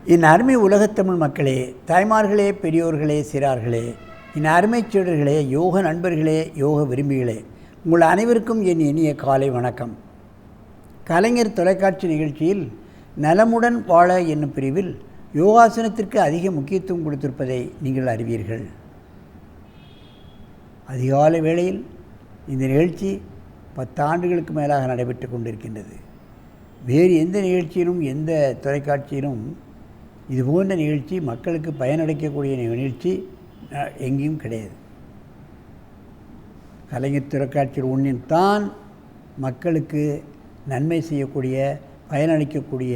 என் அருமை உலகத்தமிழ் மக்களே, தாய்மார்களே, பெரியோர்களே, சிறார்களே, என் அருமைச் சீடர்களே, யோக நண்பர்களே, யோக விரும்பிகளே, உங்கள் அனைவருக்கும் என் இனிய காலை வணக்கம். கலைஞர் தொலைக்காட்சி நிகழ்ச்சியில் நலமுடன் வாழ என்னும் பிரிவில் யோகாசனத்திற்கு அதிக முக்கியத்துவம் கொடுத்திருப்பதை நீங்கள் அறிவீர்கள். அதிகாலை வேளையில் இந்த நிகழ்ச்சி 10 ஆண்டுகளுக்கு மேலாக நடைபெற்று கொண்டிருக்கின்றது. வேறு எந்த நிகழ்ச்சியிலும் எந்த தொலைக்காட்சியிலும் இதுபோன்ற நிகழ்ச்சி மக்களுக்கு பயனளிக்கக்கூடிய நிகழ்ச்சி எங்கேயும் கிடையாது. கலைஞர் தொலைக்காட்சியில் ஒன்றின் தான் மக்களுக்கு நன்மை செய்யக்கூடிய, பயனளிக்கக்கூடிய,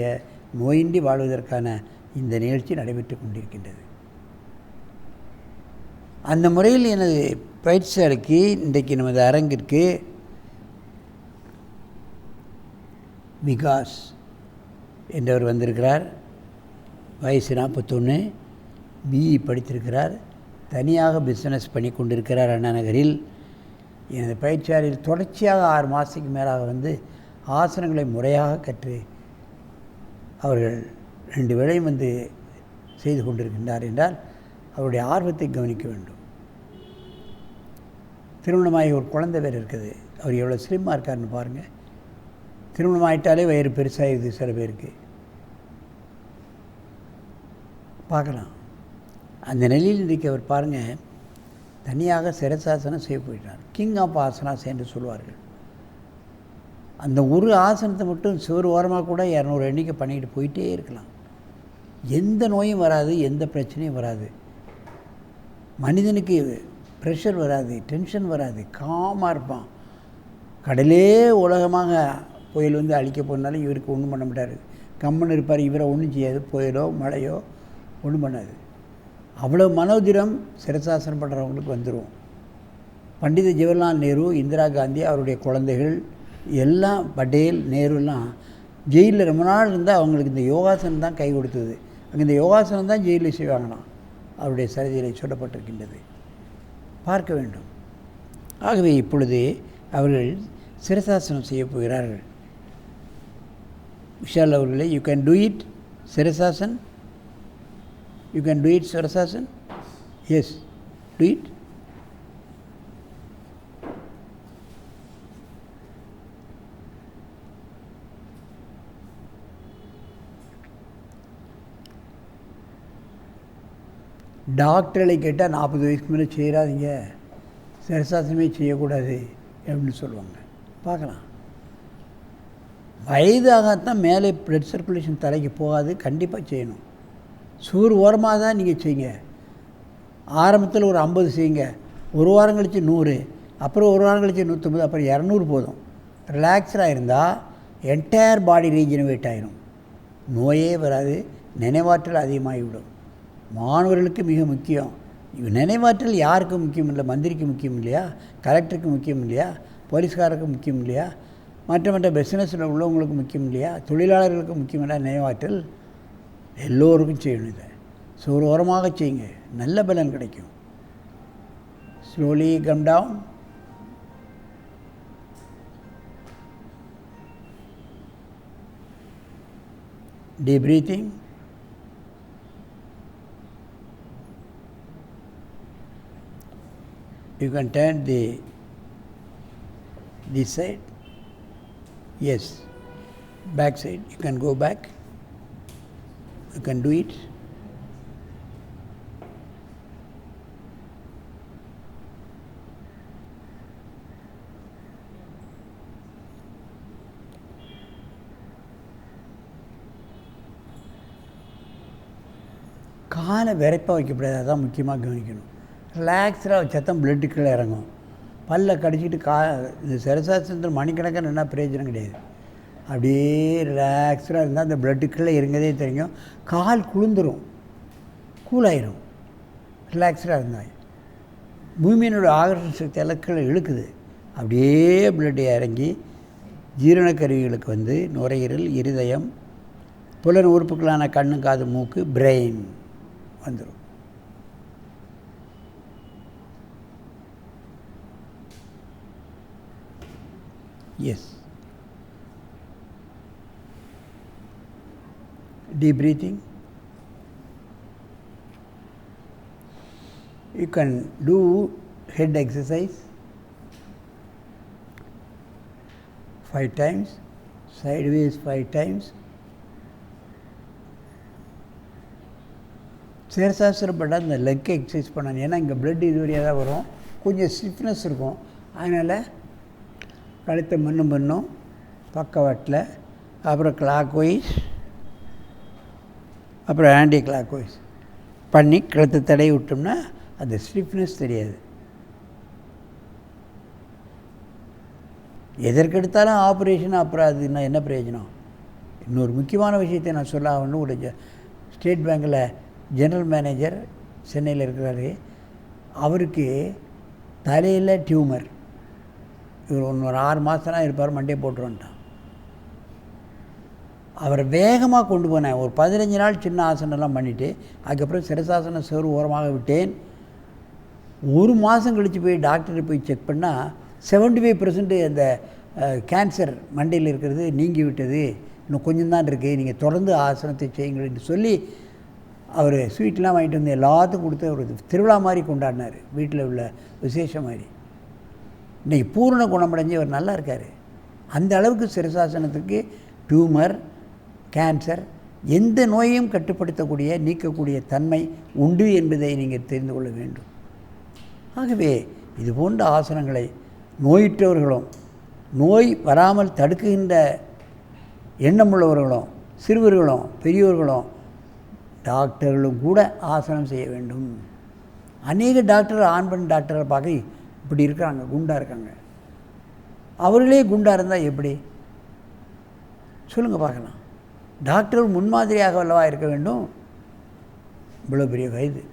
நோயின்றி வாழ்வதற்கான இந்த நிகழ்ச்சி நடைபெற்று கொண்டிருக்கின்றது. அந்த முறையில் எனது பயிற்சியாளருக்கு இன்றைக்கு நமது அரங்கிற்கு விகாஸ் என்றவர் வந்திருக்கிறார். வயசு 41, பிஇ படித்திருக்கிறார். தனியாக பிஸ்னஸ் பண்ணி கொண்டிருக்கிறார் அண்ணா நகரில். எனது பயிற்சியாளரில் தொடர்ச்சியாக 6 மாதத்துக்கு மேலாக வந்து ஆசனங்களை முறையாக கற்று அவர்கள் 2 வேளையும் வந்து செய்து கொண்டிருக்கின்றார் என்றால் அவருடைய ஆர்வத்தை கவனிக்க வேண்டும். திருமணமாகி ஒரு குழந்தை வேறு இருக்குது. அவர் எவ்வளோ ஸ்லிம்மாக இருக்காருன்னு பாருங்கள். திருமணம் ஆகிட்டாலே வயிறு பெருசாகிடுது சில பேருக்கு, பார்க்கலாம். அந்த நிலையில் இன்றைக்கு அவர் பாருங்கள், தனியாக சிரசாசனம் செய்ய போயிட்டார். கிங் ஆஃப் ஆசனாஸ் என்று சொல்வார்கள். அந்த ஒரு ஆசனத்தை மட்டும் சுவர் ஓரமாக கூட 200 எண்ணிக்கை பண்ணிக்கிட்டு போயிட்டே இருக்கலாம். எந்த நோயும் வராது, எந்த பிரச்சனையும் வராது. மனிதனுக்கு ப்ரெஷர் வராது, டென்ஷன் வராது, காமாக இருப்பான். கடலே உலகமாக புயல் வந்து அழிக்க போனாலும் இவருக்கு ஒன்றும் பண்ண மாட்டார். கம்மன் இருப்பார். இவரை ஒன்றும் செய்யாது. புயலோ மழையோ ஒன்றும் பண்ணாது. அவ்வளோ மனோதிரம் சிரசாசனம் பண்ணுறவங்களுக்கு வந்துடும். பண்டித ஜவஹர்லால் நேரு, இந்திரா காந்தி, அவருடைய குழந்தைகள் எல்லாம், பட்டேல், நேருலாம் ஜெயிலில் ரொம்ப நாள் இருந்தால் அவங்களுக்கு இந்த யோகாசனம் தான் கை கொடுத்தது. அங்கே இந்த யோகாசனம் தான் ஜெயிலில் செய்வாங்களாம். அவருடைய சரிதையில் சொல்லப்பட்டிருக்கின்றது. பார்க்க வேண்டும். ஆகவே இப்பொழுது அவர்கள் சிரசாசனம் செய்ய போகிறார்கள். விஷால் அவர்களே, யூ கேன் டூ இட் சிரசாசன். யூ கேன் டூ இட் சிரசாசன். Yes, do it. டாக்டர்களை கேட்டால் 40 வயசுக்கு மேலே செய்கிறாதீங்க, சிரசாசனமே செய்யக்கூடாது அப்படின்னு சொல்லுவாங்க. பார்க்கலாம். வயதாகத்தான் மேலே ப்ளட் சர்க்குலேஷன் தலைக்கு போகாது. கண்டிப்பாக செய்யணும். சூர் ஓரமாக தான் நீங்கள் செய்யுங்க. ஆரம்பத்தில் ஒரு 50 செய்யுங்க. ஒரு வாரம் கழித்து 100, அப்புறம் ஒரு வாரம் கழித்து 150, அப்புறம் 200 போதும். ரிலாக்ஸ்டாக இருந்தால் என்டையர் பாடி ரீஜெனரேட் ஆகிடும். நோயே வராது. நினைவாற்றல் அதிகமாகிவிடும். மாணவர்களுக்கு மிக முக்கியம். நினைவாற்றல் யாருக்கு முக்கியம் இல்லை? மந்திரிக்கு முக்கியம் இல்லையா? கலெக்டருக்கு முக்கியம் இல்லையா? போலீஸ்காரருக்கு முக்கியம் இல்லையா? மற்ற பிஸ்னஸில் உள்ளவங்களுக்கு முக்கியம் இல்லையா? தொழிலாளர்களுக்கு முக்கியம் இல்லையா நினைவாற்றல்? எல்லோருக்கும் செய்யணும். இதை சோறு ஓரமாக செய்யுங்க, நல்ல பலன் கிடைக்கும். Slowly calm down. Deep breathing. You can turn this side. Yes, back side. You can go back. You can do it. காலை விரைப்பாக வைக்கப்படாது. அதான் முக்கியமாக கவனிக்கணும். ரிலாக்ஸ்டாக வச்சாதான் பிளட்டுக்குள்ளே இறங்கும். பல்லை கடிச்சிக்கிட்டு இந்த சிரசாசனத்தில் மணிக்கணக்காக என்ன பிரயோஜனம் கிடையாது. அப்படியே ரிலாக்ஸ்டாக இருந்தால் அந்த பிளட்டுக்குள்ளே இறங்கதே தெரியும். கால் குளிந்துடும், கூலாயிரும். ரிலாக்ஸ்டாக இருந்தால் பூமியினோட ஆகர்ஷண சக்தி இலக்கில் இழுக்குது. அப்படியே பிளட்டு இறங்கி ஜீரண கருவிகளுக்கு வந்து நுரையீரல், இருதயம், புலன் உறுப்புகளான கண்ணு, காது, மூக்கு, பிரெயின் வந்துடும். Yes, deep breathing. You can do head exercise 5 times, sideways 5 times. சிரசாஸ்திரப்பட்ட அந்த லெக் எக்ஸசைஸ் பண்ணணும். ஏன்னா இங்கே பிளட் இது வழியாக தான் வரும், கொஞ்சம் ஸ்டிஃப்னஸ் இருக்கும். அதனால் கழுத்தை மண்ணும் பக்கவாட்டில், அப்புறம் கிளாக் வைஸ், அப்புறம் ஆன்டி கிளாக் வைஸ் பண்ணி கழுத்தை தடவி விட்டோம்னா அந்த ஸ்டிஃப்னஸ் தெரியாது. எதற்கெடுத்தாலும் ஆப்ரேஷன், அப்புறம் அதுன்னா என்ன பிரயோஜனம்? இன்னொரு முக்கியமான விஷயத்தை நான் சொல்ல ஆகணும். ஒரு ஸ்டேட் பேங்கில் ஜெனரல் மேனேஜர் சென்னையில் இருக்கிறாரு. அவருக்கு தலையில் டியூமர். இவர் ஒரு 6 மாதம்னா இருப்பார், மண்டே போட்டுருவான்ட்டான். அவரை வேகமாக கொண்டு போனேன். ஒரு 15 நாள் சின்ன ஆசனம்லாம் பண்ணிவிட்டு அதுக்கப்புறம் சிரசாசனம் சோறு ஓரமாக விட்டேன். 1 மாதம் கழித்து போய் டாக்டரை போய் செக் பண்ணால் 75% அந்த கேன்சர் மண்டையில் இருக்கிறது நீங்கி விட்டது, இன்னும் கொஞ்சம் தான் இருக்குது, நீங்கள் தொடர்ந்து ஆசனத்தை செய்யுங்கள் என்று சொல்லி அவர் ஸ்வீட்லாம் வாங்கிட்டு வந்து எல்லாத்துக்கும் கொடுத்து ஒரு திருவிழா மாதிரி கொண்டாடினார், வீட்டில் உள்ள விசேஷம் மாதிரி. இன்றைக்கி பூரண குணமடைஞ்சு அவர் நல்லா இருக்கார். அந்த அளவுக்கு சிரசாசனத்துக்கு டியூமர், கேன்சர், எந்த நோயையும் கட்டுப்படுத்தக்கூடிய நீக்கக்கூடிய தன்மை உண்டு என்பதை நீங்கள் தெரிந்து கொள்ள வேண்டும். ஆகவே இது போன்ற ஆசனங்களை நோயுற்றவர்களும் நோய் வராமல் தடுக்குகின்ற எண்ணமுள்ளவர்களும் சிறுவர்களும் பெரியோர்களும் டாக்டர்களும் கூட ஆசனம் செய்ய வேண்டும். அநேக டாக்டர் ஆண் பெண் டாக்டரை பார்க்க இப்படி இருக்கிறாங்க, குண்டாக இருக்காங்க. அவர்களே குண்டாக இருந்தால் எப்படி சொல்லுங்கள் பார்க்கலாம்? டாக்டர் முன்மாதிரியாக அல்லவா இருக்க வேண்டும். இவ்வளோ பெரிய வயது,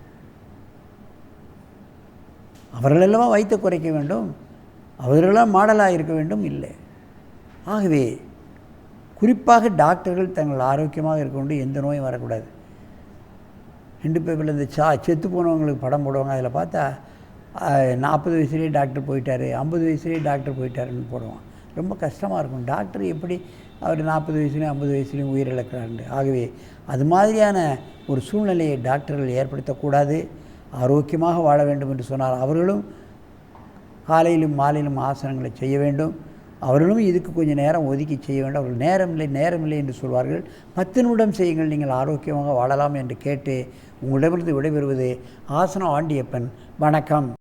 அவர்களெல்லாம் வைத்து குறைக்க வேண்டும், அவர்களெல்லாம் மாடலாக இருக்க வேண்டும் இல்லை. ஆகவே குறிப்பாக டாக்டர்கள் தங்கள் ஆரோக்கியமாக இருக்க வேண்டும், எந்த நோயும் வரக்கூடாது. 2 பேப்பரில் இந்த செத்து போனவங்களுக்கு படம் போடுவாங்க, அதில் பார்த்தா 40 வயசுலேயே டாக்டர் போயிட்டார், 50 வயசுலேயே டாக்டர் போயிட்டாருன்னு போடுவான். ரொம்ப கஷ்டமாக இருக்கும். டாக்டர் எப்படி அவர் 40 வயசுலேயும் 50 வயசுலேயும் உயிரிழக்கிறாரு? ஆகவே அது மாதிரியான ஒரு சூழ்நிலையை டாக்டர்கள் ஏற்படுத்தக்கூடாது. ஆரோக்கியமாக வாழ வேண்டும் என்று சொன்னால் அவர்களும் காலையிலும் மாலையிலும் ஆசனங்களை செய்ய வேண்டும். அவர்களும் இதுக்கு கொஞ்சம் நேரம் ஒதுக்கி செய்ய வேண்டும். அவர்கள் நேரமில்லை என்று சொல்வார்கள். 10 நிமிடம் செய்யுங்கள், நீங்கள் ஆரோக்கியமாக வாழலாம் என்று கேட்டு உங்களிடமிருந்து விடைபெறுவது ஆசனம் ஆண்டியப்பன். வணக்கம்.